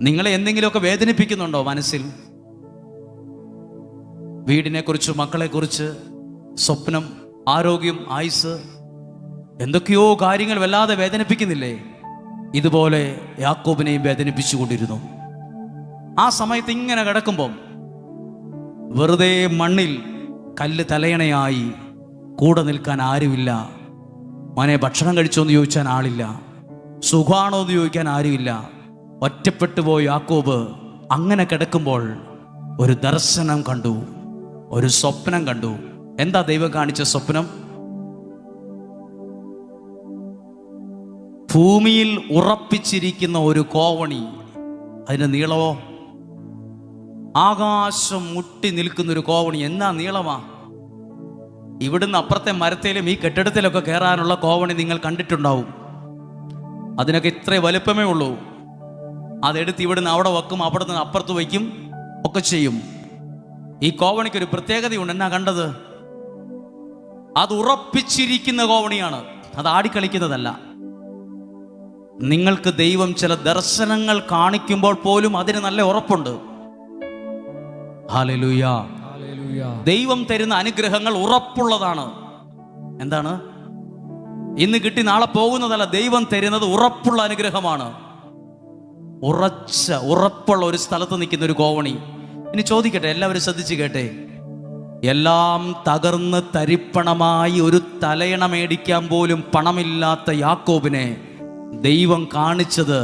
നിങ്ങളെ എന്തെങ്കിലുമൊക്കെ വേദനിപ്പിക്കുന്നുണ്ടോ മനസ്സിൽ? വീടിനെക്കുറിച്ച്, മക്കളെക്കുറിച്ച്, സ്വപ്നം, ആരോഗ്യം, ആയുസ്, എന്തൊക്കെയോ കാര്യങ്ങൾ വല്ലാതെ വേദനിപ്പിക്കുന്നില്ലേ? ഇതുപോലെ യാക്കോബിനെയും വേദനിപ്പിച്ചുകൊണ്ടിരുന്നു. ആ സമയത്ത് ഇങ്ങനെ കിടക്കുമ്പം വെറുതെ മണ്ണിൽ കല്ല് തലയണയായി കൂടെ നിൽക്കാൻ ആരുമില്ല. മോനെ ഭക്ഷണം കഴിച്ചോന്ന് ചോദിച്ചാൽ ആളില്ല, സുഖമാണോ എന്ന് ചോദിക്കാൻ ആരുമില്ല. ഒറ്റപ്പെട്ടു പോയി യാക്കോബ് അങ്ങനെ കിടക്കുമ്പോൾ ഒരു ദർശനം കണ്ടു, ഒരു സ്വപ്നം കണ്ടു. എന്താ ദൈവം കാണിച്ച സ്വപ്നം? ഭൂമിയിൽ ഉറപ്പിച്ചിരിക്കുന്ന ഒരു കോവണി, അതിൻ്റെ നീളമോ ആകാശം മുട്ടി നിൽക്കുന്ന ഒരു കോവണി. എന്നാ നീളമാ! ഇവിടുന്ന് അപ്പുറത്തെ മരത്തിലും ഈ കെട്ടിടത്തിലൊക്കെ കയറാനുള്ള കോവണി നിങ്ങൾ കണ്ടിട്ടുണ്ടാവും. അതിനൊക്കെ ഇത്രേ വലുപ്പമേ ഉള്ളൂ. അതെടുത്ത് ഇവിടുന്ന് അവിടെ വെക്കും, അവിടെ നിന്ന് അപ്പുറത്ത് വയ്ക്കും, ഒക്കെ ചെയ്യും. ഈ കോവണിക്കൊരു പ്രത്യേകതയുണ്ട്. എന്നാ കണ്ടത്? അത് ഉറപ്പിച്ചിരിക്കുന്ന കോവണിയാണ്, അത് ആടിക്കളിക്കുന്നതല്ല. നിങ്ങൾക്ക് ദൈവം ചില ദർശനങ്ങൾ കാണിക്കുമ്പോൾ പോലും അതിന് നല്ല ഉറപ്പുണ്ട്. ഹല്ലേലൂയ. ദൈവം തരുന്ന അനുഗ്രഹങ്ങൾ ഉറപ്പുള്ളതാണ്. എന്താണ്? ഇന്ന് കിട്ടി നാളെ പോകുന്നതല്ല, ദൈവം തരുന്നത് ഉറപ്പുള്ള അനുഗ്രഹമാണ്. ഉറപ്പുള്ള ഒരു സ്ഥലത്ത് നിൽക്കുന്ന ഒരു കോവണി. ഇനി ചോദിക്കട്ടെ, എല്ലാവരും ശ്രദ്ധിച്ച് കേട്ടെ. എല്ലാം തകർന്ന് തരിപ്പണമായി ഒരു തലയണ മേടിക്കാൻ പോലും പണമില്ലാത്ത യാക്കോബിനെ ദൈവം കാണിച്ചത്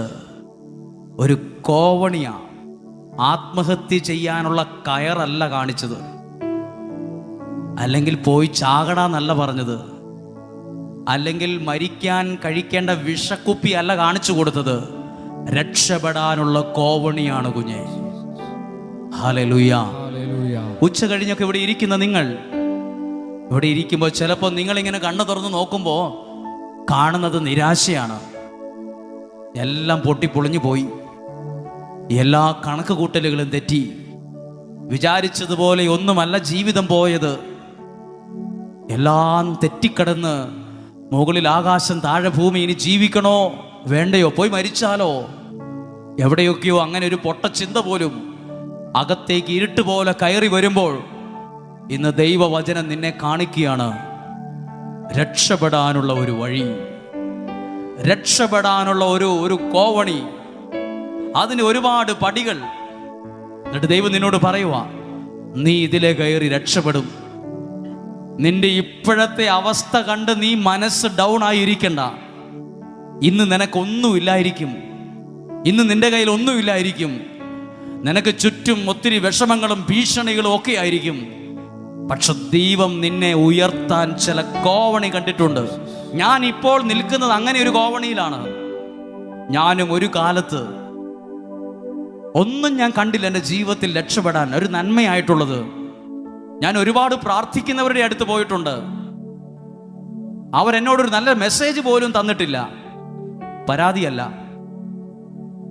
ഒരു കോവണിയാ. ആത്മഹത്യ ചെയ്യാനുള്ള കയറല്ല കാണിച്ചത്, അല്ലെങ്കിൽ പോയി ചാകടാന്നല്ല പറഞ്ഞത്, അല്ലെങ്കിൽ മരിക്കാൻ കഴിക്കേണ്ട വിഷക്കുപ്പി അല്ല കാണിച്ചു കൊടുത്തത്. രക്ഷപ്പെടാനുള്ള കോവണിയാണ് കുഞ്ഞെ. ഹല്ലേലൂയ. ഉച്ച കഴിഞ്ഞൊക്കെ ഇവിടെ ഇരിക്കുന്ന നിങ്ങൾ, ഇവിടെ ഇരിക്കുമ്പോൾ ചിലപ്പോൾ നിങ്ങളിങ്ങനെ കണ്ണു തുറന്ന് നോക്കുമ്പോൾ കാണുന്നത് നിരാശയാണ്. എല്ലാം പൊട്ടിപ്പൊളിഞ്ഞു പോയി, എല്ലാ കണക്ക് കൂട്ടലുകളും തെറ്റി, വിചാരിച്ചതുപോലെ ഒന്നുമല്ല ജീവിതം പോയത്. എല്ലാം തെറ്റിക്കടന്ന് മുകളിൽ ആകാശം, താഴെ ഭൂമി. ഇനി ജീവിക്കണോ വേണ്ടയോ, പോയി മരിച്ചാലോ? എവിടെയൊക്കെയോ അങ്ങനെ ഒരു പൊട്ടച്ചിന്ത പോലും അകത്തേക്ക് ഇരുട്ട് പോലെ കയറി വരുമ്പോൾ ഇന്ന് ദൈവവചനം നിന്നെ കാണിക്കുകയാണ് രക്ഷപ്പെടാനുള്ള ഒരു വഴി, രക്ഷപ്പെടാനുള്ള ഒരു കോവണി. അതിന് ഒരുപാട് പടികൾ. എന്നിട്ട് ദൈവം നിന്നോട് പറയുക, നീ ഇതിലെ കയറി രക്ഷപ്പെടും. നിന്റെ ഇപ്പോഴത്തെ അവസ്ഥ കണ്ട് നീ മനസ്സ് ഡൗൺ ആയിരിക്കണ്ട. ഇന്ന് നിനക്കൊന്നുമില്ലായിരിക്കും, ഇന്ന് നിന്റെ കയ്യിൽ ഒന്നുമില്ലായിരിക്കും. നിനക്ക് ചുറ്റും ഒത്തിരി വിഷമങ്ങളും ഭീഷണികളും ഒക്കെ ആയിരിക്കും. പക്ഷെ ദൈവം നിന്നെ ഉയർത്താൻ ചില കോവണി കണ്ടിട്ടുണ്ട്. ഞാൻ ഇപ്പോൾ നിൽക്കുന്നത് അങ്ങനെ ഒരു കോവണിയിലാണ്. ഞാനും ഒരു കാലത്ത് ഒന്നും ഞാൻ കണ്ടില്ല എൻ്റെ ജീവിതത്തിൽ രക്ഷപ്പെടാൻ ഒരു നന്മയായിട്ടുള്ളത്. ഞാൻ ഒരുപാട് പ്രാർത്ഥിക്കുന്നവരുടെ അടുത്ത് പോയിട്ടുണ്ട്. അവരെന്നോടൊരു നല്ല മെസ്സേജ് പോലും തന്നിട്ടില്ല. പരാതിയല്ല.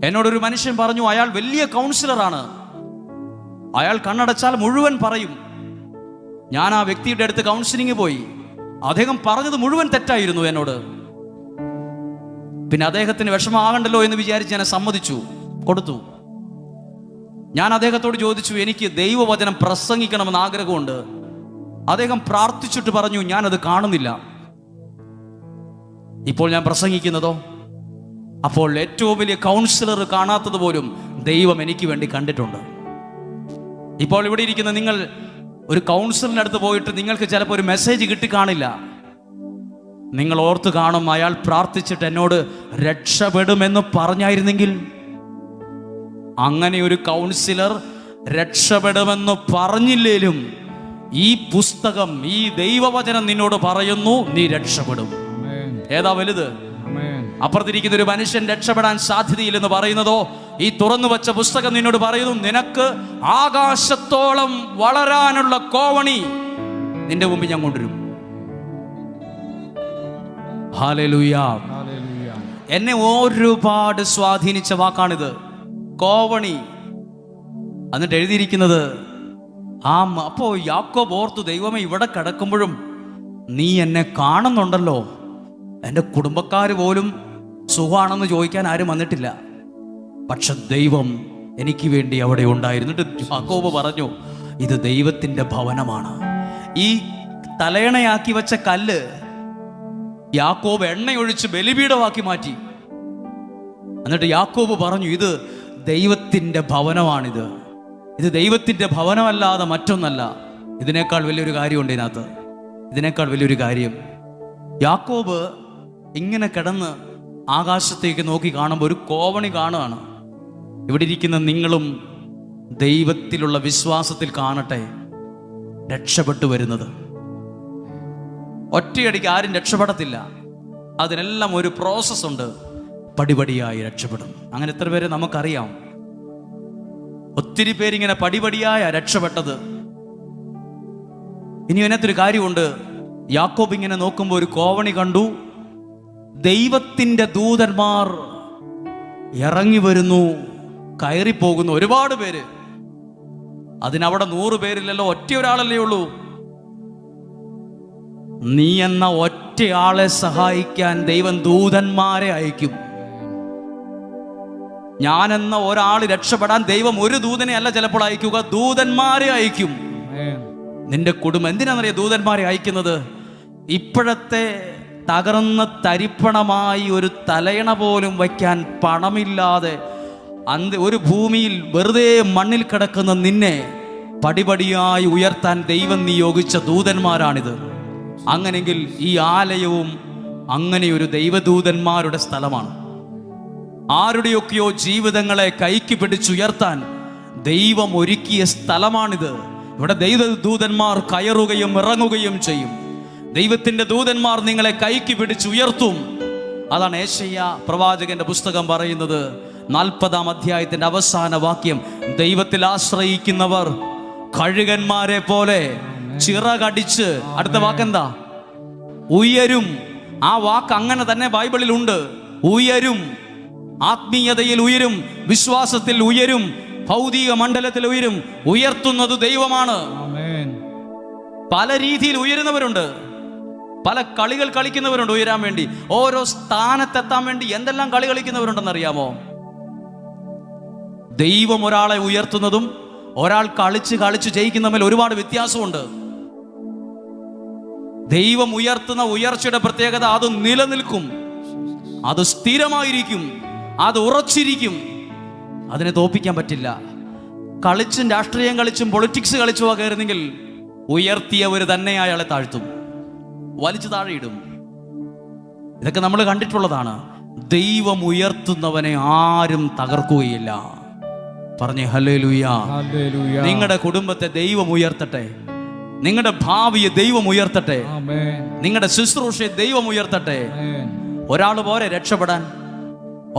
എന്നോടൊരു മനുഷ്യൻ പറഞ്ഞു, അയാൾ വലിയ കൗൺസിലറാണ്, അയാൾ കണ്ണടച്ചാൽ മുഴുവൻ പറയും. ഞാൻ ആ വ്യക്തിയുടെ അടുത്ത് കൗൺസിലിംഗ് പോയി. അദ്ദേഹം പറഞ്ഞത് മുഴുവൻ തെറ്റായിരുന്നു എന്നോട്. പിന്നെ അദ്ദേഹത്തിന് വിഷമമാകണ്ടല്ലോ എന്ന് വിചാരിച്ച് ഞാൻ സമ്മതിച്ചു, കൊടുത്തു. ഞാൻ അദ്ദേഹത്തോട് ചോദിച്ചു, എനിക്ക് ദൈവവചനം പ്രസംഗിക്കണമെന്ന് ആഗ്രഹമുണ്ട്. അദ്ദേഹം പ്രാർത്ഥിച്ചിട്ട് പറഞ്ഞു, ഞാനത് കാണുന്നില്ല. ഇപ്പോൾ ഞാൻ പ്രസംഗിക്കുന്നതോ? അപ്പോൾ ഏറ്റവും വലിയ കൗൺസിലർ കാണാത്തത് പോലും ദൈവം എനിക്ക് വേണ്ടി കണ്ടിട്ടുണ്ട്. ഇപ്പോൾ ഇവിടെ ഇരിക്കുന്ന നിങ്ങൾ ഒരു കൗൺസിലറിൻ്റെ അടുത്ത് പോയിട്ട് നിങ്ങൾക്ക് ചിലപ്പോൾ ഒരു മെസ്സേജ് കിട്ടിക്കാണില്ല. നിങ്ങൾ ഓർത്ത് കാണും, അയാൾ പ്രാർത്ഥിച്ചിട്ട് എന്നോട് രക്ഷപ്പെടുമെന്ന് പറഞ്ഞായിരുന്നെങ്കിൽ. അങ്ങനെ ഒരു കൗൺസിലർ രക്ഷപ്പെടുമെന്ന് പറഞ്ഞില്ലേലും ഈ പുസ്തകം, ഈ ദൈവവചനം നിന്നോട് പറയുന്നു, നീ രക്ഷപ്പെടും. ഏതാ വലുത്? അപ്പുറത്തിരിക്കുന്ന ഒരു മനുഷ്യൻ രക്ഷപ്പെടാൻ സാധ്യതയില്ലെന്ന് പറയുന്നതോ, ഈ തുറന്നു വച്ച പുസ്തകം നിന്നോട് പറയുന്നു, നിനക്ക് ആകാശത്തോളം വളരാനുള്ള കോവണി നിന്റെ മുമ്പിൽ ഞാൻ കൊണ്ടുവരും. ഹല്ലേലൂയ. എന്നെ ഒരുപാട് സ്വാധീനിച്ച വാക്കാണിത്, കോവണി. എന്നിട്ട് എഴുതിയിരിക്കുന്നത് അപ്പോ യാക്കോബ് ഓർത്തു, ദൈവമേ, ഇവിടെ കിടക്കുമ്പോഴും നീ എന്നെ കാണുന്നുണ്ടല്ലോ. എൻ്റെ കുടുംബക്കാർ പോലും സുഖമാണെന്ന് ചോദിക്കാൻ ആരും വന്നിട്ടില്ല. പക്ഷെ ദൈവം എനിക്ക് വേണ്ടി അവിടെ ഉണ്ടായിരുന്നിട്ട് യാക്കോബ് പറഞ്ഞു, ഇത് ദൈവത്തിൻ്റെ ഭവനമാണ്. ഈ തലയണയാക്കി വെച്ച കല്ല് യാക്കോബ് എണ്ണയൊഴിച്ച് ബലിപീഠമാക്കി മാറ്റി. എന്നിട്ട് യാക്കോബ് പറഞ്ഞു, ഇത് ദൈവത്തിൻ്റെ ഭവനമാണിത്. ഇത് ദൈവത്തിൻ്റെ ഭവനമല്ലാതെ മറ്റൊന്നല്ല. ഇതിനേക്കാൾ വലിയൊരു കാര്യമുണ്ട് ഇതിനകത്ത്. ഇതിനേക്കാൾ വലിയൊരു കാര്യം, യാക്കോബ് ഇങ്ങനെ കിടന്ന് ആകാശത്തേക്ക് നോക്കി കാണുമ്പോൾ ഒരു കോവണി കാണുകയാണ്. ഇവിടെ ഇരിക്കുന്ന നിങ്ങളും ദൈവത്തിലുള്ള വിശ്വാസത്തിൽ കാണട്ടെ രക്ഷപ്പെട്ടു വരുന്നത്. ഒറ്റയടിക്ക് ആരും രക്ഷപ്പെടത്തില്ല. അതിനെല്ലാം ഒരു പ്രോസസ് ഉണ്ട്. പടിപടിയായി രക്ഷപ്പെടും. അങ്ങനെ എത്ര പേരെ നമുക്കറിയാം? ഒത്തിരി പേരിങ്ങനെ പടിപടിയായ രക്ഷപ്പെട്ടത്. ഇനി അതിനകത്തൊരു കാര്യമുണ്ട്. യാക്കോബ് ഇങ്ങനെ നോക്കുമ്പോൾ ഒരു കോവണി കണ്ടു. ദൈവത്തിൻ്റെ ദൂതന്മാർ ഇറങ്ങി വരുന്നു, കയറിപ്പോകുന്നു. ഒരുപാട് പേര്. അതിനവിടെ 100 പേരില്ലല്ലോ, ഒറ്റ ഒരാളല്ലേ ഉള്ളൂ. നീ എന്ന ഒറ്റയാളെ സഹായിക്കാൻ ദൈവം ദൂതന്മാരെ അയക്കും. ഞാനെന്ന ഒരാൾ രക്ഷപ്പെടാൻ ദൈവം ഒരു ദൂതനെ അല്ല ചിലപ്പോൾ അയക്കുക, ദൂതന്മാരെ അയക്കും. നിന്റെ കുടുംബം എന്തിനാണെന്നറിയാം ദൂതന്മാരെ അയക്കുന്നത്? ഇപ്പോഴത്തെ തകർന്ന തരിപ്പണമായി ഒരു തലയണ പോലും വയ്ക്കാൻ പണമില്ലാതെ ഒരു ഭൂമിയിൽ വെറുതെ മണ്ണിൽ കിടക്കുന്ന നിന്നെ പടിപടിയായി ഉയർത്താൻ ദൈവം നിയോഗിച്ച ദൂതന്മാരാണിത്. അങ്ങനെങ്കിൽ ഈ ആലയവും അങ്ങനെയൊരു ദൈവദൂതന്മാരുടെ സ്ഥലമാണ്. ആരുടെയൊക്കെയോ ജീവിതങ്ങളെ കൈക്ക് പിടിച്ചുയർത്താൻ ദൈവം ഒരുക്കിയ സ്ഥലമാണിത്. ഇവിടെ ദൈവദൂതന്മാർ കയറുകയും ഇറങ്ങുകയും ചെയ്യും. ദൈവത്തിൻ്റെ ദൂതന്മാർ നിങ്ങളെ കൈക്ക് പിടിച്ചുയർത്തും. അതാണ് യേശയ്യാ പ്രവാചകന്റെ പുസ്തകം പറയുന്നത്. 40-ാം അധ്യായത്തിന്റെ അവസാന വാക്യം, ദൈവത്തിൽ ആശ്രയിക്കുന്നവർ കഴുകന്മാരെ പോലെ ചിറകടിച്ച്, അടുത്ത വാക്കെന്താ? ഉയരും. ആ വാക്ക് അങ്ങനെ തന്നെ ബൈബിളിൽ ഉണ്ട്. ഉയരും, ആത്മീയതയിൽ ഉയരും, വിശ്വാസത്തിൽ ഉയരും, ഭൗതിക മണ്ഡലത്തിൽ ഉയരും. ഉയർത്തുന്നത് ദൈവമാണ്. പല രീതിയിൽ ഉയരുന്നവരുണ്ട്, പല കളികൾ കളിക്കുന്നവരുണ്ട് ഉയരാൻ വേണ്ടി. ഓരോ സ്ഥാനത്തെത്താൻ വേണ്ടി എന്തെല്ലാം കളി കളിക്കുന്നവരുണ്ടെന്നറിയാമോ? ദൈവം ഒരാളെ ഉയർത്തുന്നതും ഒരാൾ കളിച്ച് ജയിക്കുന്ന തമ്മിൽ ഒരുപാട് വ്യത്യാസമുണ്ട്. ദൈവം ഉയർത്തുന്ന ഉയർച്ചയുടെ പ്രത്യേകത, അത് നിലനിൽക്കും, അത് സ്ഥിരമായിരിക്കും, അത് ഉറച്ചിരിക്കും. അതിനെ തോപ്പിക്കാൻ പറ്റില്ല. കളിച്ചും രാഷ്ട്രീയം കളിച്ചും പൊളിറ്റിക്സ് കളിച്ചുവാ കയറുന്നെങ്കിൽ ഉയർത്തിയവർ തന്നെ അയാളെ താഴ്ത്തും, വലിച്ചു താഴെയിടും. ഇതൊക്കെ നമ്മൾ കണ്ടിട്ടുള്ളതാണ്. ദൈവം ഉയർത്തുന്നവനെ ആരും തകർക്കുകയില്ല. പറഞ്ഞേ ഹല്ലേലൂയ. നിങ്ങളുടെ കുടുംബത്തെ ദൈവം ഉയർത്തട്ടെ, നിങ്ങളുടെ ഭാവിയെ ദൈവം ഉയർത്തട്ടെ, നിങ്ങളുടെ ശുശ്രൂഷയെ ദൈവം ഉയർത്തട്ടെ. ഒരാൾ പോരെ രക്ഷപ്പെടാൻ,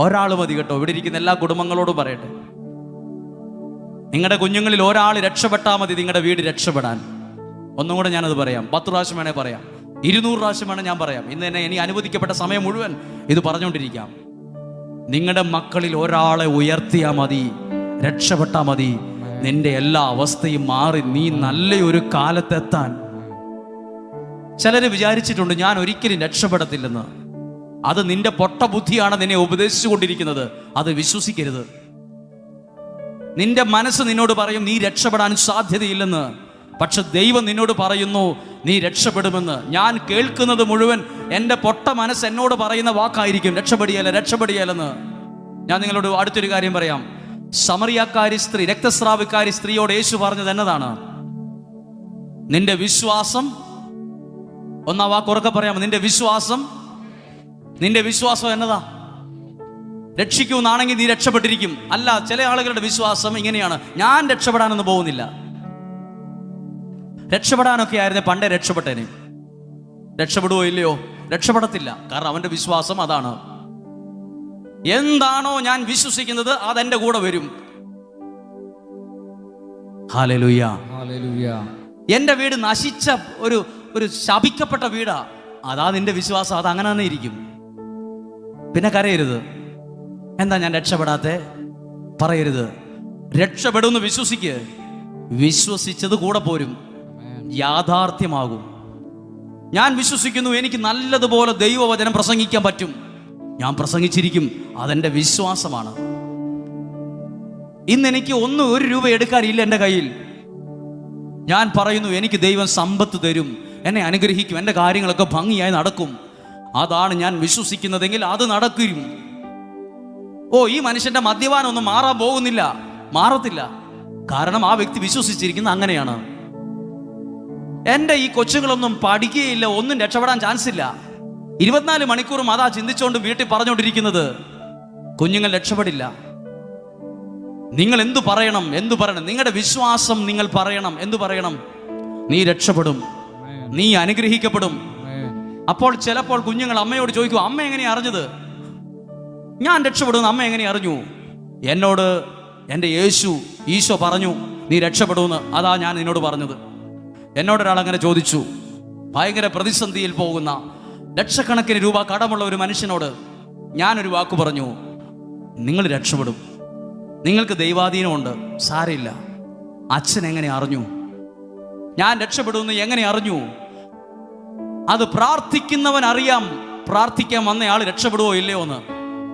ഒരാൾ മതി കേട്ടോ. ഇവിടെ ഇരിക്കുന്ന എല്ലാ കുടുംബങ്ങളോടും പറയട്ടെ, നിങ്ങളുടെ കുഞ്ഞുങ്ങളിൽ ഒരാൾ രക്ഷപ്പെട്ടാൽ മതി നിങ്ങളുടെ വീട് രക്ഷപ്പെടാൻ. ഒന്നും കൂടെ ഞാനത് പറയാം. 10 പ്രാവശ്യം വേണേ പറയാം, 200 പ്രാവശ്യം വേണേ ഞാൻ പറയാം. ഇന്ന് തന്നെ ഇനി അനുവദിക്കപ്പെട്ട സമയം മുഴുവൻ ഇത് പറഞ്ഞുകൊണ്ടിരിക്കാം. നിങ്ങളുടെ മക്കളിൽ ഒരാളെ ഉയർത്തിയാൽ മതി, രക്ഷപ്പെട്ടാൽ മതി. നിന്റെ എല്ലാ അവസ്ഥയും മാറി നീ നല്ലൊരു കാലത്തെത്താൻ. ചിലര് വിചാരിച്ചിട്ടുണ്ട് ഞാൻ ഒരിക്കലും രക്ഷപ്പെടത്തില്ലെന്ന്. അത് നിന്റെ പൊട്ട ബുദ്ധിയാണ് നിന്നെ ഉപദേശിച്ചു കൊണ്ടിരിക്കുന്നത്. അത് വിശ്വസിക്കരുത്. നിന്റെ മനസ്സ് നിന്നോട് പറയും നീ രക്ഷപ്പെടാൻ സാധ്യതയില്ലെന്ന്. പക്ഷെ ദൈവം നിന്നോട് പറയുന്നു നീ രക്ഷപ്പെടുമെന്ന്. ഞാൻ കേൾക്കുന്നത് മുഴുവൻ എൻ്റെ പൊട്ട മനസ്സ് എന്നോട് പറയുന്ന വാക്കായിരിക്കും, രക്ഷപ്പെടിയല്ലെന്ന്. ഞാൻ നിങ്ങളോട് അടുത്തൊരു കാര്യം പറയാം. സമറിയാക്കാരി സ്ത്രീ, രക്തസ്രാവിക്കാരി സ്ത്രീയോട് യേശു പറഞ്ഞത് എന്നതാണ്? നിന്റെ വിശ്വാസം, ഒന്നാം വാക്ക് ഉറക്കെ പറയാമോ? നിന്റെ വിശ്വാസം എന്നതാ? രക്ഷിക്കുമെന്നാണെങ്കിൽ നീ രക്ഷപ്പെട്ടിരിക്കും. അല്ല, ചില ആളുകളുടെ വിശ്വാസം ഇങ്ങനെയാണ്, ഞാൻ രക്ഷപ്പെടാനൊന്നും പോകുന്നില്ല. രക്ഷപ്പെടാനൊക്കെ ആയിരുന്നേ പണ്ടേ രക്ഷപ്പെട്ടേനെ. രക്ഷപ്പെടുവോ ഇല്ലയോ? രക്ഷപ്പെടത്തില്ല. കാരണം അവന്റെ വിശ്വാസം അതാണ്. എന്താണോ ഞാൻ വിശ്വസിക്കുന്നത് അതെന്റെ കൂടെ വരും. ഹല്ലേലൂയ. എന്റെ വീട് നശിച്ച ഒരു ശപിക്കപ്പെട്ട വീടാ, അതാ നിന്റെ വിശ്വാസം, അത് അങ്ങനെ തന്നെ ഇരിക്കും. പിന്നെ കരയരുത്, എന്താ ഞാൻ രക്ഷപ്പെടാത്തെ പറയരുത്. രക്ഷപ്പെടുമെന്ന് വിശ്വസിച്ചത് കൂടെ പോരും, യാഥാർത്ഥ്യമാകും. ഞാൻ വിശ്വസിക്കുന്നു എനിക്ക് നല്ലതുപോലെ ദൈവവചനം പ്രസംഗിക്കാൻ പറ്റും, ഞാൻ പ്രസംഗിച്ചിരിക്കും, അതെൻ്റെ വിശ്വാസമാണ്. ഇന്ന് എനിക്ക് ഒരു രൂപ എടുക്കാനില്ല എൻ്റെ കയ്യിൽ. ഞാൻ പറയുന്നു, എനിക്ക് ദൈവം സമ്പത്ത് തരും, എന്നെ അനുഗ്രഹിക്കും, എൻ്റെ കാര്യങ്ങളൊക്കെ ഭംഗിയായി നടക്കും. അതാണ് ഞാൻ വിശ്വസിക്കുന്നതെങ്കിൽ അത് നടക്കും. ഈ മനുഷ്യന്റെ മദ്യപാനൊന്നും മാറാൻ പോകുന്നില്ല, മാറത്തില്ല. കാരണം ആ വ്യക്തി വിശ്വസിച്ചിരിക്കുന്നത് അങ്ങനെയാണ്. എൻ്റെ ഈ കൊച്ചുങ്ങളൊന്നും പഠിക്കുകയില്ല, ഒന്നും രക്ഷപ്പെടാൻ ചാൻസ് ഇല്ല. 24 മണിക്കൂറും അതാ ചിന്തിച്ചുകൊണ്ട് വീട്ടിൽ പറഞ്ഞുകൊണ്ടിരിക്കുന്നത്. കുഞ്ഞുങ്ങൾ രക്ഷപ്പെടില്ല. നിങ്ങൾ എന്തു പറയണം? നിങ്ങളുടെ വിശ്വാസം നിങ്ങൾ പറയണം. എന്തു പറയണം? നീ രക്ഷപ്പെടും, നീ അനുഗ്രഹിക്കപ്പെടും. അപ്പോൾ ചിലപ്പോൾ കുഞ്ഞുങ്ങൾ അമ്മയോട് ചോദിക്കും, അമ്മ എങ്ങനെയാ അറിഞ്ഞത് ഞാൻ രക്ഷപ്പെടുമെന്ന്? അമ്മ എങ്ങനെ അറിഞ്ഞു? എന്നോട് എൻ്റെ ഈശോ പറഞ്ഞു നീ രക്ഷപ്പെടുമെന്ന്. അതാ ഞാൻ നിന്നോട് പറഞ്ഞത്. എന്നോടൊരാൾ അങ്ങനെ ചോദിച്ചു. ഭയങ്കര പ്രതിസന്ധിയിൽ പോകുന്ന, ലക്ഷക്കണക്കിന് രൂപ കടമുള്ള ഒരു മനുഷ്യനോട് ഞാനൊരു വാക്ക് പറഞ്ഞു, നിങ്ങൾ രക്ഷപ്പെടും, നിങ്ങൾക്ക് ദൈവാധീനമുണ്ട്, സാരമില്ല. അച്ഛൻ എങ്ങനെ അറിഞ്ഞു ഞാൻ രക്ഷപ്പെടുമെന്ന്? എങ്ങനെ അറിഞ്ഞു? അത് പ്രാർത്ഥിക്കുന്നവൻ അറിയാം, പ്രാർത്ഥിക്കാൻ വന്നയാൾ രക്ഷപ്പെടുവോ ഇല്ലയോ എന്ന്.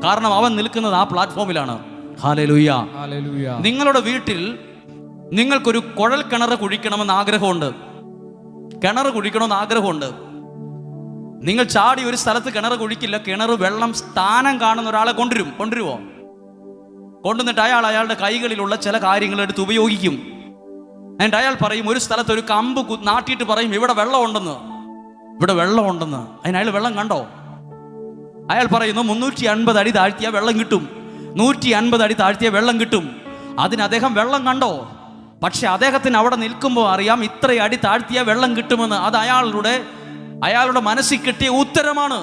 കാരണം അവൻ നിൽക്കുന്നത് ആ പ്ലാറ്റ്ഫോമിലാണ്. ഹല്ലേലൂയ. നിങ്ങളുടെ വീട്ടിൽ നിങ്ങൾക്കൊരു കുഴൽ കിണർ കുഴിക്കണമെന്ന് ആഗ്രഹമുണ്ട്, കിണർ കുഴിക്കണമെന്ന് ആഗ്രഹമുണ്ട്. നിങ്ങൾ ചാടി ഒരു സ്ഥലത്ത് കിണർ കുഴിക്കില്ല. കിണർ വെള്ളം സ്ഥാനം കാണുന്ന ഒരാളെ കൊണ്ടുവരുമോ? കൊണ്ടുവന്നിട്ട് അയാളുടെ കൈകളിലുള്ള ചില കാര്യങ്ങൾ എടുത്ത് ഉപയോഗിക്കും. എന്നിട്ട് അയാൾ പറയും, ഒരു സ്ഥലത്ത് ഒരു കമ്പ് നാട്ടിയിട്ട് പറയും, ഇവിടെ വെള്ളമുണ്ടെന്ന്. അതിന് അയാൾ വെള്ളം കണ്ടോ? അയാൾ പറയുന്നു 350 അടി താഴ്ത്തിയ വെള്ളം കിട്ടും, 150 അടി താഴ്ത്തിയ വെള്ളം കിട്ടും. അതിന് അദ്ദേഹം വെള്ളം കണ്ടോ? പക്ഷെ അദ്ദേഹത്തിന് അവിടെ നിൽക്കുമ്പോൾ അറിയാം ഇത്ര അടി താഴ്ത്തിയ വെള്ളം കിട്ടുമെന്ന്. അത് അയാളുടെ മനസ്സിൽ കിട്ടിയ ഉത്തരമാണ്.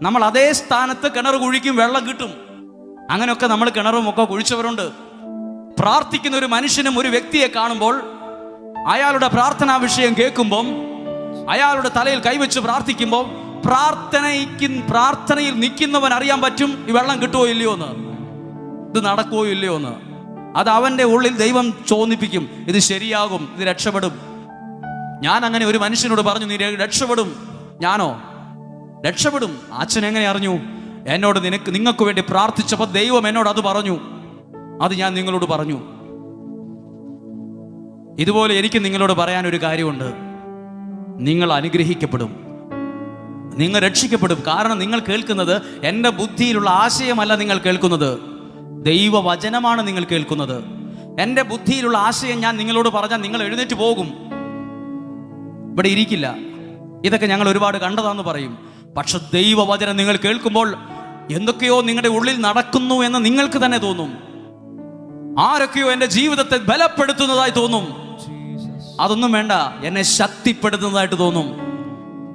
നമ്മൾ അതേ സ്ഥാനത്ത് കിണർ കുഴിക്കും, വെള്ളം കിട്ടും. അങ്ങനെയൊക്കെ നമ്മൾ കിണറും ഒക്കെ കുഴിച്ചവരുണ്ട്. പ്രാർത്ഥിക്കുന്ന ഒരു മനുഷ്യനും ഒരു വ്യക്തിയെ കാണുമ്പോൾ, അയാളുടെ പ്രാർത്ഥനാ വിഷയം കേൾക്കുമ്പം, അയാളുടെ തലയിൽ കൈവച്ച് പ്രാർത്ഥിക്കുമ്പോൾ, പ്രാർത്ഥനയിൽ നിൽക്കുന്നവൻ അറിയാൻ പറ്റും ഈ വെള്ളം കിട്ടുമോ ഇല്ലയോ എന്ന്, ഇത് നടക്കുമോ ഇല്ലയോ എന്ന്. അത് അവൻ്റെ ഉള്ളിൽ ദൈവം ചോദിപ്പിക്കും, ഇത് ശരിയാകും, ഇത് രക്ഷപ്പെടും. ഞാൻ അങ്ങനെ ഒരു മനുഷ്യനോട് പറഞ്ഞു, നീ രക്ഷപ്പെടും. ഞാനോ? രക്ഷപ്പെടും. അച്ഛൻ എങ്ങനെ അറിഞ്ഞു? എന്നോട് നിങ്ങൾക്ക് വേണ്ടി പ്രാർത്ഥിച്ചപ്പോൾ ദൈവം എന്നോട് അത് പറഞ്ഞു. അത് ഞാൻ നിങ്ങളോട് പറഞ്ഞു. ഇതുപോലെ എനിക്ക് നിങ്ങളോട് പറയാൻ ഒരു കാര്യമുണ്ട്. നിങ്ങൾ അനുഗ്രഹിക്കപ്പെടും, നിങ്ങൾ രക്ഷിക്കപ്പെടും. കാരണം നിങ്ങൾ കേൾക്കുന്നത് എൻ്റെ ബുദ്ധിയിലുള്ള ആശയമല്ല, നിങ്ങൾ കേൾക്കുന്നത് ദൈവവചനമാണ്. നിങ്ങൾ കേൾക്കുന്നത് എൻ്റെ ബുദ്ധിയിലുള്ള ആശയം ഞാൻ നിങ്ങളോട് പറഞ്ഞാൽ നിങ്ങൾ എഴുന്നേറ്റ് പോകും, ഇവിടെ ഇരിക്കില്ല. ഇതൊക്കെ ഞങ്ങൾ ഒരുപാട് കണ്ടതാന്ന് പറയും. പക്ഷെ ദൈവവചനം നിങ്ങൾ കേൾക്കുമ്പോൾ എന്തൊക്കെയോ നിങ്ങളുടെ ഉള്ളിൽ നടക്കുന്നു എന്ന് നിങ്ങൾക്ക് തന്നെ തോന്നും. ആരൊക്കെയോ എൻ്റെ ജീവിതത്തെ ബലപ്പെടുത്തുന്നതായി തോന്നും. അതൊന്നും വേണ്ട, എന്നെ ശക്തിപ്പെടുത്തുന്നതായിട്ട് തോന്നും.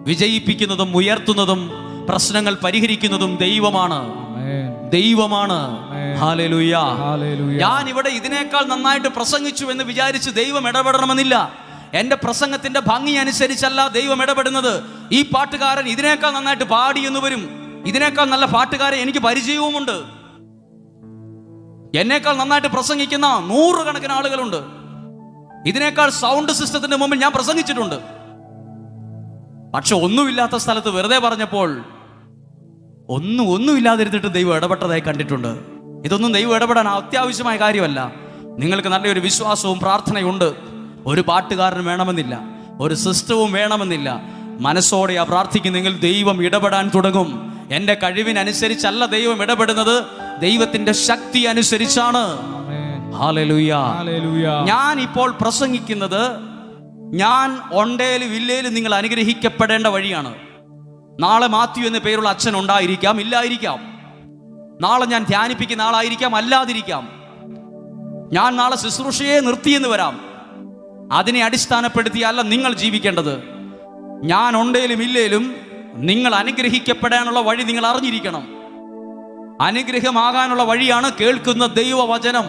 വിജയിപ്പിക്കുന്നതും ഉയർത്തുന്നതും പ്രശ്നങ്ങൾ പരിഹരിക്കുന്നതും ദൈവമാണ്. ഹല്ലേലൂയ. ഞാൻ ഇവിടെ ഇതിനേക്കാൾ നന്നായിട്ട് പ്രസംഗിച്ചു എന്ന് വിചാരിച്ച് ദൈവം ഇടപെടണമെന്നില്ല. എന്റെ പ്രസംഗത്തിന്റെ ഭംഗി അനുസരിച്ചല്ല ദൈവം ഇടപെടുന്നത്. ഈ പാട്ടുകാരൻ ഇതിനേക്കാൾ നന്നായിട്ട് പാടി എന്ന് വരും. ഇതിനേക്കാൾ നല്ല പാട്ടുകാരെ എനിക്ക് പരിചയവുമുണ്ട്. എന്നേക്കാൾ നന്നായിട്ട് പ്രസംഗിക്കുന്ന 100 കണക്കിന് ആളുകളുണ്ട്. ഇതിനേക്കാൾ സൗണ്ട് സിസ്റ്റത്തിന്റെ മുമ്പിൽ ഞാൻ പ്രസംഗിച്ചിട്ടുണ്ട്. പക്ഷെ ഒന്നുമില്ലാത്ത സ്ഥലത്ത് വെറുതെ പറഞ്ഞപ്പോൾ ഒന്നുമില്ലാതിരുന്നിട്ട് ദൈവം ഇടപെട്ടതായി കണ്ടിട്ടുണ്ട്. ഇതൊന്നും ദൈവം ഇടപെടാൻ അത്യാവശ്യമായ കാര്യമല്ല. നിങ്ങൾക്ക് നല്ലൊരു വിശ്വാസവും പ്രാർത്ഥനയുണ്ട്. ഒരു പാട്ടുകാരനും വേണമെന്നില്ല, ഒരു സിസ്റ്റവും വേണമെന്നില്ല. മനസ്സോടെയാ പ്രാർത്ഥിക്കുന്നെങ്കിൽ ദൈവം ഇടപെടാൻ തുടങ്ങും. എൻ്റെ കഴിവിനനുസരിച്ചല്ല ദൈവം ഇടപെടുന്നത്, ദൈവത്തിന്റെ ശക്തി അനുസരിച്ചാണ്. ഹല്ലേലൂയ. ഞാൻ ഇപ്പോൾ പ്രസംഗിക്കുന്നത് ഞാൻ ഒണ്ടേലും ഇല്ലേലും നിങ്ങൾ അനുഗ്രഹിക്കപ്പെടേണ്ട വഴിയാണ്. നാളെ മാത്യു എന്ന പേരുള്ള അച്ഛൻ ഉണ്ടായിരിക്കാം, ഇല്ലായിരിക്കാം. നാളെ ഞാൻ ധ്യാനിപ്പിക്കുന്ന ആളായിരിക്കാം, അല്ലാതിരിക്കാം. ഞാൻ നാളെ ശുശ്രൂഷയെ നിർത്തിയെന്ന് വരാം. അതിനെ അടിസ്ഥാനപ്പെടുത്തിയല്ല നിങ്ങൾ ജീവിക്കേണ്ടത്. ഞാൻ ഉണ്ടേലും ഇല്ലേലും നിങ്ങൾ അനുഗ്രഹിക്കപ്പെടാനുള്ള വഴി നിങ്ങൾ അറിഞ്ഞിരിക്കണം. അനുഗ്രഹമാകാനുള്ള വഴിയാണ് കേൾക്കുന്ന ദൈവവചനം.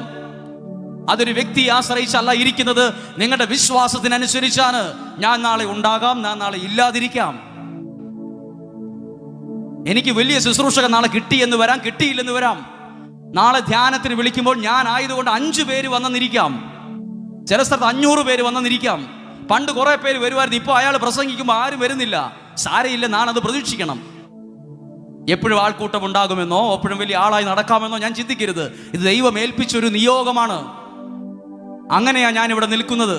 അതൊരു വ്യക്തിയെ ആശ്രയിച്ചല്ല ഇരിക്കുന്നത്, നിങ്ങളുടെ വിശ്വാസത്തിനനുസരിച്ചാണ്. ഞാൻ നാളെ ഉണ്ടാകാം, ഞാൻ നാളെ ഇല്ലാതിരിക്കാം. എനിക്ക് വലിയ ശുശ്രൂഷകൻ നാളെ കിട്ടിയെന്ന് വരാം, കിട്ടിയില്ലെന്ന് വരാം. നാളെ ധ്യാനത്തിന് വിളിക്കുമ്പോൾ ഞാൻ ആയതുകൊണ്ട് 5 പേര് വന്നെന്നിരിക്കാം, ചില സ്ഥലത്ത് 500 പേര് വന്നെന്നിരിക്കാം. പണ്ട് കുറെ പേര് വരുമായിരുന്നു, ഇപ്പോൾ അയാൾ പ്രസംഗിക്കുമ്പോൾ ആരും വരുന്നില്ല. സാരയില്ല, നാളെ അത് പ്രതീക്ഷിക്കണം. എപ്പോഴും ആൾക്കൂട്ടം ഉണ്ടാകുമെന്നോ എപ്പോഴും വലിയ ആളായി നടക്കാമെന്നോ ഞാൻ ചിന്തിക്കരുത്. ഇത് ദൈവം ഏൽപ്പിച്ചൊരു നിയോഗമാണ്. അങ്ങനെയാ ഞാൻ ഇവിടെ നിൽക്കുന്നത്.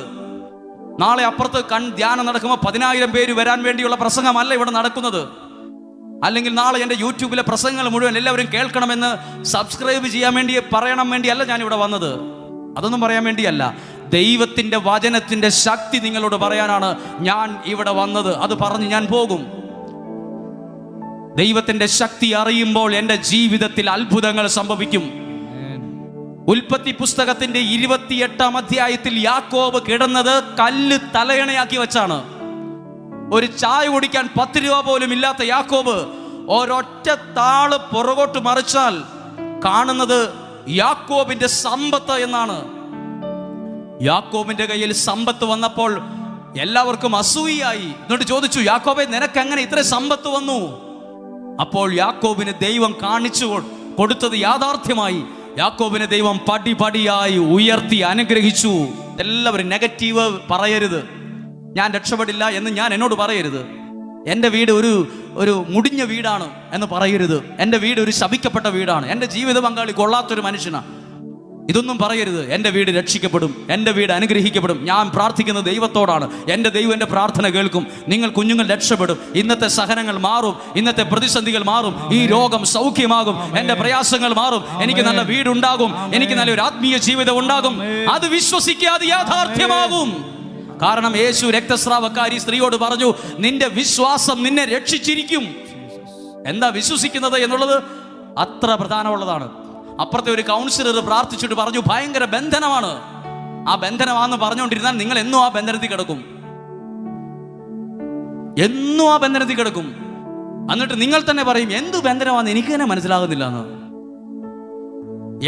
നാളെ അപ്പുറത്ത് ധ്യാനം നടക്കുമ്പോൾ 10,000 പേര് വരാൻ വേണ്ടിയുള്ള പ്രസംഗമല്ല ഇവിടെ നടക്കുന്നത്. അല്ലെങ്കിൽ നാളെ എൻ്റെ യൂട്യൂബിലെ പ്രസംഗങ്ങൾ മുഴുവൻ എല്ലാവരും കേൾക്കണമെന്ന് സബ്സ്ക്രൈബ് ചെയ്യാൻ വേണ്ടി പറയണം വേണ്ടിയല്ല ഞാൻ ഇവിടെ വന്നത്. അതൊന്നും പറയാൻ വേണ്ടിയല്ല. ദൈവത്തിൻ്റെ വചനത്തിൻ്റെ ശക്തി നിങ്ങളോട് പറയാനാണ് ഞാൻ ഇവിടെ വന്നത്. അത് പറഞ്ഞ് ഞാൻ പോകും. ദൈവത്തിൻ്റെ ശക്തി അറിയുമ്പോൾ എൻ്റെ ജീവിതത്തിൽ അത്ഭുതങ്ങൾ സംഭവിക്കും. ഉൽപ്പത്തി പുസ്തകത്തിന്റെ 28-ാം അധ്യായത്തിൽ യാക്കോബ് കിടന്നത് കല്ല് തലയണയാക്കി വെച്ചാണ്. ഒരു ചായ കുടിക്കാൻ 10 രൂപ പോലും ഇല്ലാത്ത യാക്കോബ് ഒരൊറ്റ താള് പുറകോട്ട് മറിച്ചാൽ കാണുന്നത് യാക്കോബിന്റെ സമ്പത്ത് എന്നാണ്. യാക്കോബിന്റെ കയ്യിൽ സമ്പത്ത് വന്നപ്പോൾ എല്ലാവർക്കും അസൂയായി. എന്നിട്ട് ചോദിച്ചു, യാക്കോബേ, നിനക്ക് എങ്ങനെ ഇത്ര സമ്പത്ത് വന്നു? അപ്പോൾ യാക്കോബിന് ദൈവം കാണിച്ചു കൊടുത്തത് യാഥാർത്ഥ്യമായി. യാക്കോബിനെ ദൈവം പടിപടിയായി ഉയർത്തി അനുഗ്രഹിച്ചു. എല്ലാവരും നെഗറ്റീവ് പറയരുത്. ഞാൻ രക്ഷപ്പെടില്ല എന്ന് ഞാൻ എന്നോട് പറയരുത്. എൻ്റെ വീട് ഒരു മുടിഞ്ഞ വീടാണ് എന്ന് പറയരുത്. എൻ്റെ വീട് ഒരു ശപിക്കപ്പെട്ട വീടാണ്, എൻ്റെ ജീവിത പങ്കാളി കൊള്ളാത്തൊരു മനുഷ്യനാണ്, ഇതൊന്നും പറയരുത്. എൻ്റെ വീട് രക്ഷിക്കപ്പെടും, എൻ്റെ വീട് അനുഗ്രഹിക്കപ്പെടും. ഞാൻ പ്രാർത്ഥിക്കുന്നത് ദൈവത്തോടാണ്. എൻ്റെ ദൈവം എൻ്റെ പ്രാർത്ഥന കേൾക്കും. നിങ്ങൾ കുഞ്ഞുങ്ങൾ രക്ഷപ്പെടും. ഇന്നത്തെ സഹനങ്ങൾ മാറും, ഇന്നത്തെ പ്രതിസന്ധികൾ മാറും, ഈ രോഗം സൗഖ്യമാകും, എൻ്റെ പ്രയാസങ്ങൾ മാറും, എനിക്ക് നല്ല വീടുണ്ടാകും, എനിക്ക് നല്ലൊരു ആത്മീയ ജീവിതം ഉണ്ടാകും. അത് വിശ്വസിക്കാതെ യാഥാർത്ഥ്യമാകും. കാരണം യേശു രക്തസ്രാവക്കാരി സ്ത്രീയോട് പറഞ്ഞു, നിന്റെ വിശ്വാസം നിന്നെ രക്ഷിച്ചിരിക്കും. എന്താ വിശ്വസിക്കുന്നത് എന്നുള്ളത് അത്ര പ്രധാനമുള്ളതാണ്. അപ്പുറത്തെ ഒരു കൗൺസിലർ പ്രാർത്ഥിച്ചിട്ട് പറഞ്ഞു, ഭയങ്കര ബന്ധനമാണ്. ആ ബന്ധനമാണെന്ന് പറഞ്ഞുകൊണ്ടിരുന്നാൽ നിങ്ങൾ എന്നും ആ ബന്ധനത്തിൽ കിടക്കും, എന്നും ആ ബന്ധനത്തിൽ കിടക്കും. എന്നിട്ട് നിങ്ങൾ തന്നെ പറയും, എന്ത് ബന്ധനമാണെന്ന് എനിക്ക് തന്നെ മനസ്സിലാകുന്നില്ല എന്ന്.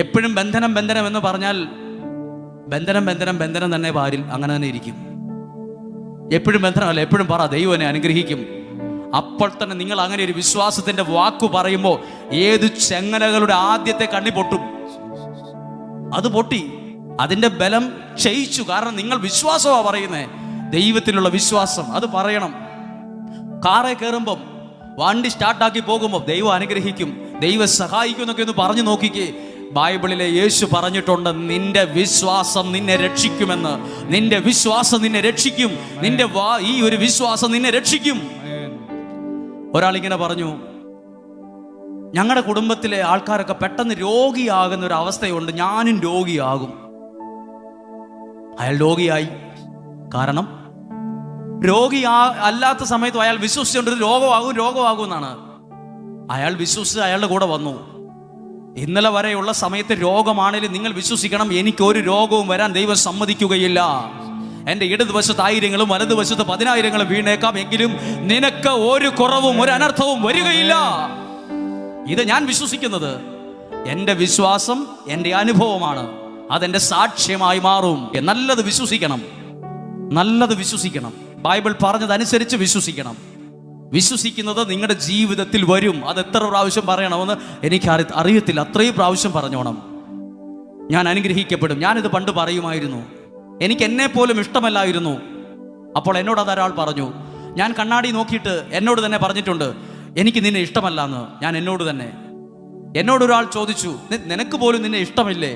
എപ്പോഴും ബന്ധനം ബന്ധനം എന്ന് പറഞ്ഞാൽ ബന്ധനം ബന്ധനം ബന്ധനം തന്നെ പാരിൽ അങ്ങനെ തന്നെ ഇരിക്കും. എപ്പോഴും ബന്ധനമല്ല, എപ്പോഴും പറ ദൈവം എന്നെ അനുഗ്രഹിക്കും. അപ്പോൾ തന്നെ നിങ്ങൾ അങ്ങനെ ഒരു വിശ്വാസത്തിന്റെ വാക്കു പറയുമ്പോൾ ഏത് ചെങ്ങലകളുടെ ആദ്യത്തെ കണ്ണി പൊട്ടും, അത് പൊട്ടി, അതിന്റെ ബലം ക്ഷയിച്ചു. കാരണം നിങ്ങൾ വിശ്വാസമാണ് പറയുന്നത്, ദൈവത്തിലുള്ള വിശ്വാസം. അത് പറയണം. കാറെ കയറുമ്പം, വണ്ടി സ്റ്റാർട്ടാക്കി പോകുമ്പോൾ ദൈവം അനുഗ്രഹിക്കും, ദൈവം സഹായിക്കും എന്നൊക്കെ ഒന്ന് പറഞ്ഞു നോക്കിക്കേ. ബൈബിളിലെ യേശു പറഞ്ഞിട്ടുണ്ട്, നിന്റെ വിശ്വാസം നിന്നെ രക്ഷിക്കുമെന്ന്. നിന്റെ വിശ്വാസം നിന്നെ രക്ഷിക്കും. നിന്റെ ഈ ഒരു വിശ്വാസം നിന്നെ രക്ഷിക്കും. ഒരാളിങ്ങനെ പറഞ്ഞു, ഞങ്ങളുടെ കുടുംബത്തിലെ ആൾക്കാരൊക്കെ പെട്ടെന്ന് രോഗിയാകുന്ന ഒരു അവസ്ഥയുണ്ട്, ഞാനും രോഗിയാകും. അയാൾ രോഗിയായി. കാരണം അല്ലാത്ത സമയത്തും അയാൾ വിശ്വസിച്ചുകൊണ്ട് രോഗമാകും എന്നാണ്. അയാൾ വിശ്വസിച്ച് അയാളുടെ കൂടെ വന്നു. ഇന്നലെ വരെയുള്ള സമയത്ത് രോഗമാണെങ്കിലും നിങ്ങൾ വിശ്വസിക്കണം, എനിക്കൊരു രോഗവും വരാൻ ദൈവം സമ്മതിക്കുകയില്ല. എൻ്റെ ഇടതുവശത്ത് 1000-ങ്ങളും വലതുവശത്ത് 10,000-ങ്ങളും വീണേക്കാം, എങ്കിലും നിനക്ക് ഒരു കുറവും ഒരു അനർത്ഥവും വരികയില്ല. ഇത് ഞാൻ വിശ്വസിക്കുന്നത്. എൻ്റെ വിശ്വാസം എൻ്റെ അനുഭവമാണ്, അതെൻ്റെ സാക്ഷ്യമായി മാറും. നല്ലത് വിശ്വസിക്കണം, നല്ലത് വിശ്വസിക്കണം. ബൈബിൾ പറഞ്ഞതനുസരിച്ച് വിശ്വസിക്കണം. വിശ്വസിക്കുന്നത് നിങ്ങളുടെ ജീവിതത്തിൽ വരും. അത് എത്ര പ്രാവശ്യം പറയണമെന്ന് എനിക്ക് അറിയത്തില്ല, അത്രയും പ്രാവശ്യം പറഞ്ഞോണം. ഞാൻ അനുഗ്രഹിക്കപ്പെടും. ഞാനിത് പണ്ട് പറയുമായിരുന്നു, എനിക്ക് എന്നെ പോലും ഇഷ്ടമല്ലായിരുന്നു. അപ്പോൾ എന്നോട് അതൊരാൾ പറഞ്ഞു. ഞാൻ കണ്ണാടി നോക്കിയിട്ട് എന്നോട് തന്നെ പറഞ്ഞിട്ടുണ്ട്, എനിക്ക് നിന്നെ ഇഷ്ടമല്ല എന്ന്. ഞാൻ എന്നോടൊരാൾ ചോദിച്ചു, നിനക്ക് പോലും നിന്നെ ഇഷ്ടമില്ലേ?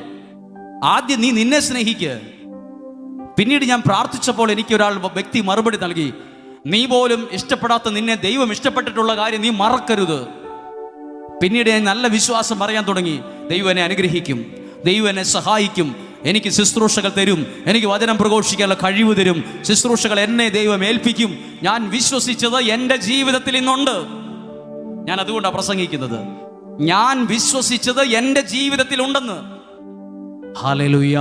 ആദ്യം നീ നിന്നെ സ്നേഹിക്ക്. പിന്നീട് ഞാൻ പ്രാർത്ഥിച്ചപ്പോൾ എനിക്കൊരാൾ വ്യക്തി മറുപടി നൽകി, നീ പോലും ഇഷ്ടപ്പെടാത്ത നിന്നെ ദൈവം ഇഷ്ടപ്പെട്ടിട്ടുള്ള കാര്യം നീ മറക്കരുത്. പിന്നീട് ഞാൻ നല്ല വിശ്വാസം പറയാൻ തുടങ്ങി. ദൈവം എന്നെ അനുഗ്രഹിക്കും, ദൈവം എന്നെ സഹായിക്കും, എനിക്ക് ശുശ്രൂഷകൾ തരും, എനിക്ക് വചനം പ്രഘോഷിക്കാനുള്ള കഴിവ് തരും, ശുശ്രൂഷകൾ എന്നെ ദൈവം ഏൽപ്പിക്കും. ഞാൻ വിശ്വസിച്ചത് എൻ്റെ ജീവിതത്തിൽ ഇന്നുണ്ട്. ഞാൻ അതുകൊണ്ടാണ് പ്രസംഗിക്കുന്നത്. ഞാൻ വിശ്വസിച്ചത് എൻ്റെ ജീവിതത്തിൽ ഉണ്ടെന്ന്. ഹല്ലേലൂയ.